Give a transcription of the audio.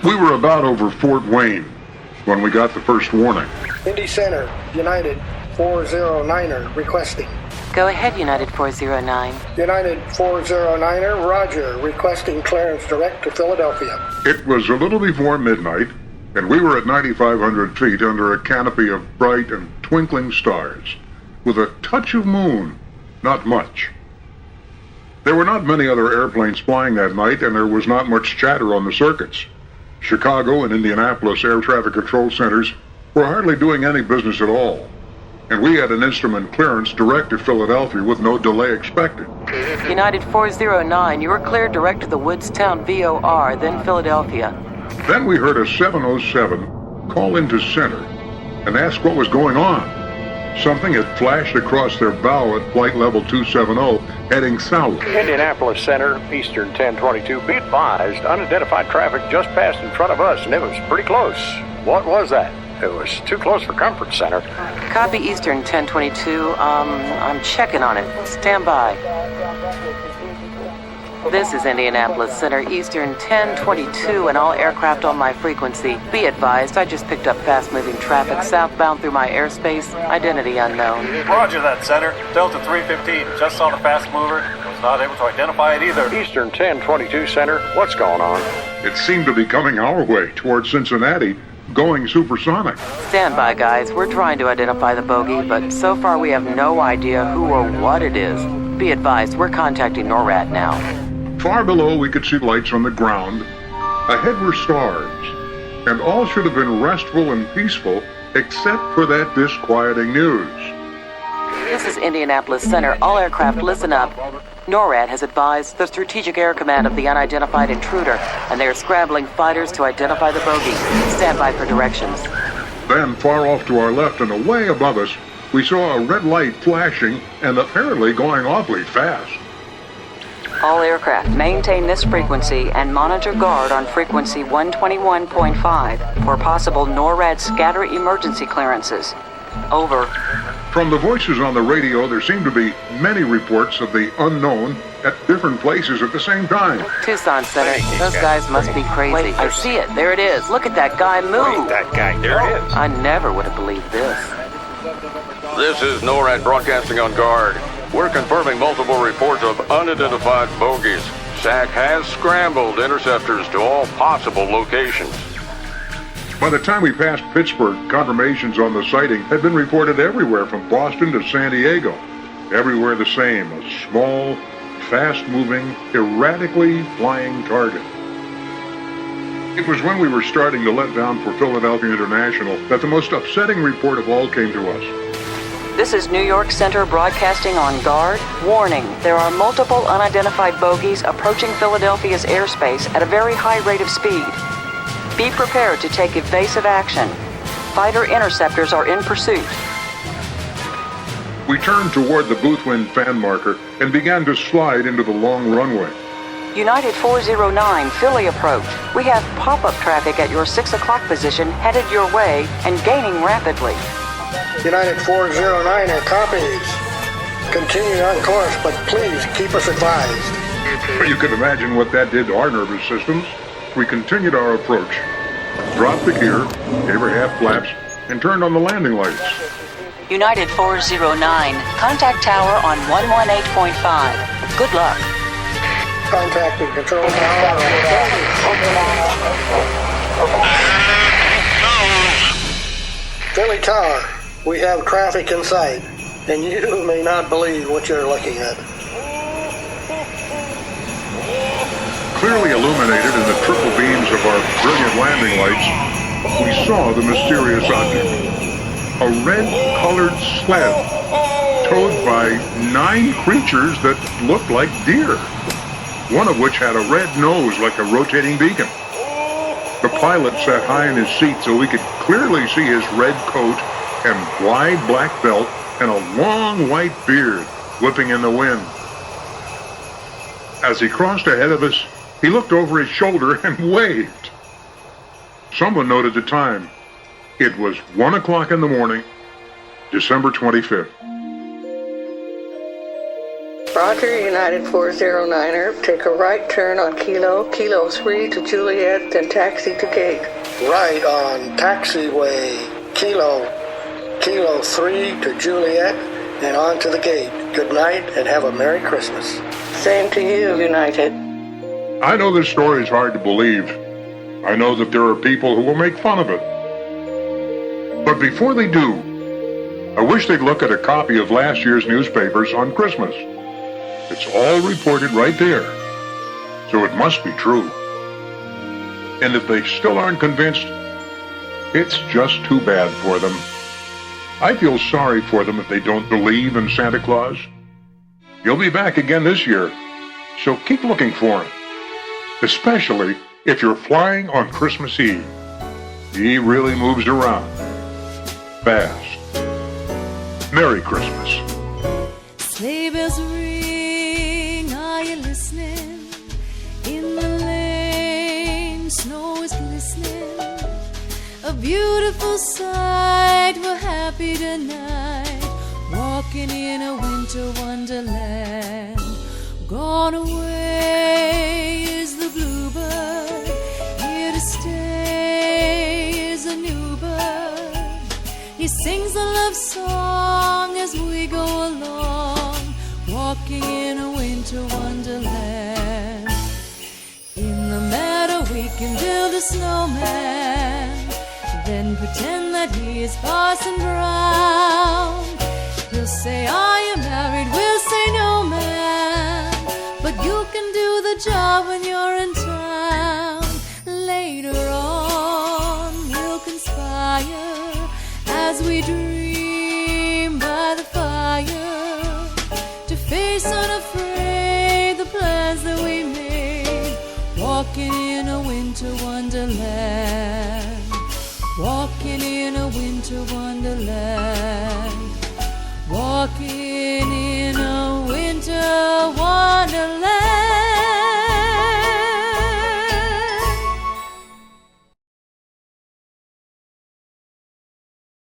We were about over Fort Wayne when we got the first warning. Indy Center, United 409er requesting. Go ahead, United 409. United 409er, roger, requesting clearance direct to Philadelphia. It was a little before midnight, and we were at 9,500 feet under a canopy of bright and twinkling stars, with a touch of moon, not much. There were not many other airplanes flying that night, and there was not much chatter on the circuits. Chicago and Indianapolis air traffic control centers were hardly doing any business at all, and we had an instrument clearance direct to Philadelphia with no delay expected. United 409, you were cleared direct to the Woodstown VOR, then Philadelphia. Then we heard a 707 call into center and ask what was going on. Something had flashed across their bow at flight level 270, heading south. Indianapolis Center, Eastern 1022. Be advised, unidentified traffic just passed in front of us, and it was pretty close. What was that? It was too close for comfort, Center. Copy Eastern 1022. I'm checking on it. Stand by. This is Indianapolis Center, Eastern 1022, and all aircraft on my frequency. Be advised, I just picked up fast-moving traffic southbound through my airspace. Identity unknown. Roger that, Center. Delta 315. Just saw the fast mover. Was not able to identify it either. Eastern 1022, Center. What's going on? It seemed to be coming our way towards Cincinnati, going supersonic. Stand by, guys. We're trying to identify the bogey, but so far we have no idea who or what it is. Be advised, we're contacting NORAD now. Far below, we could see lights on the ground. Ahead were stars, and all should have been restful and peaceful, except for that disquieting news. This is Indianapolis Center. All aircraft, listen up. NORAD has advised the Strategic Air Command of the unidentified intruder, and they are scrambling fighters to identify the bogey. Stand by for directions. Then, far off to our left and away above us, we saw a red light flashing and apparently going awfully fast. All aircraft maintain this frequency and monitor guard on frequency 121.5 for possible NORAD scatter emergency clearances. Over. From the voices on the radio, there seemed to be many reports of the unknown at different places at the same time. Tucson Center, those guys must be crazy. Wait, I see it. There it is. Look at that guy move. That guy, there it is. I never would have believed this. This is NORAD broadcasting on guard. We're confirming multiple reports of unidentified bogies. SAC has scrambled interceptors to all possible locations. By the time we passed Pittsburgh, confirmations on the sighting had been reported everywhere from Boston to San Diego. Everywhere the same, a small, fast-moving, erratically flying target. It was when we were starting to let down for Philadelphia International that the most upsetting report of all came to us. This is New York Center broadcasting on guard. Warning, there are multiple unidentified bogies approaching Philadelphia's airspace at a very high rate of speed. Be prepared to take evasive action. Fighter interceptors are in pursuit. We turned toward the Boothwind fan marker and began to slide into the long runway. United 409, Philly approach. We have pop-up traffic at your 6 o'clock position headed your way and gaining rapidly. United 409er copies. Continue on course, but please keep us advised. You can imagine what that did to our nervous systems. We continued our approach, dropped the gear, gave her half flaps, and turned on the landing lights. United 409, contact tower on 118.5. Good luck. Contacting control tower. Philly Tower, we have traffic in sight, and you may not believe what you're looking at. Clearly illuminated in the triple beams of our brilliant landing lights, we saw the mysterious object. A red-colored sled, towed by 9 creatures that looked like deer, one of which had a red nose like a rotating beacon. The pilot sat high in his seat so we could clearly see his red coat and wide black belt and a long white beard whipping in the wind. As he crossed ahead of us, he looked over his shoulder and waved. Someone noted the time. It was 1 o'clock in the morning, December 25th. Roger, United 409er. Take a right turn on Kilo 3 to Juliet, then taxi to gate. Right on taxiway Kilo 3 to Juliet, and on to the gate. Good night and have a Merry Christmas. Same to you, United. I know this story is hard to believe. I know that there are people who will make fun of it. But before they do, I wish they'd look at a copy of last year's newspapers on Christmas. It's all reported right there, so it must be true. And if they still aren't convinced, it's just too bad for them. I feel sorry for them if they don't believe in Santa Claus. He'll be back again this year, so keep looking for him, especially if you're flying on Christmas Eve. He really moves around fast. Merry Christmas. Sleigh bells ring, are you listening? In the lane, snow is glistening. A beautiful sight, we're happy tonight, walking in a winter wonderland. Gone away is the bluebird, here to stay is a new bird. He sings a love song as we go along, walking in a winter wonderland. In the meadow we can build a snowman, then pretend that he is Parson Brown. He'll say, are you married? We'll say, no, man. But you can do the job when you're in town. Later on, we'll conspire as we dream by the fire to face unafraid the plans that we made, walking in a winter wonderland. Walking in a winter wonderland. Walking in a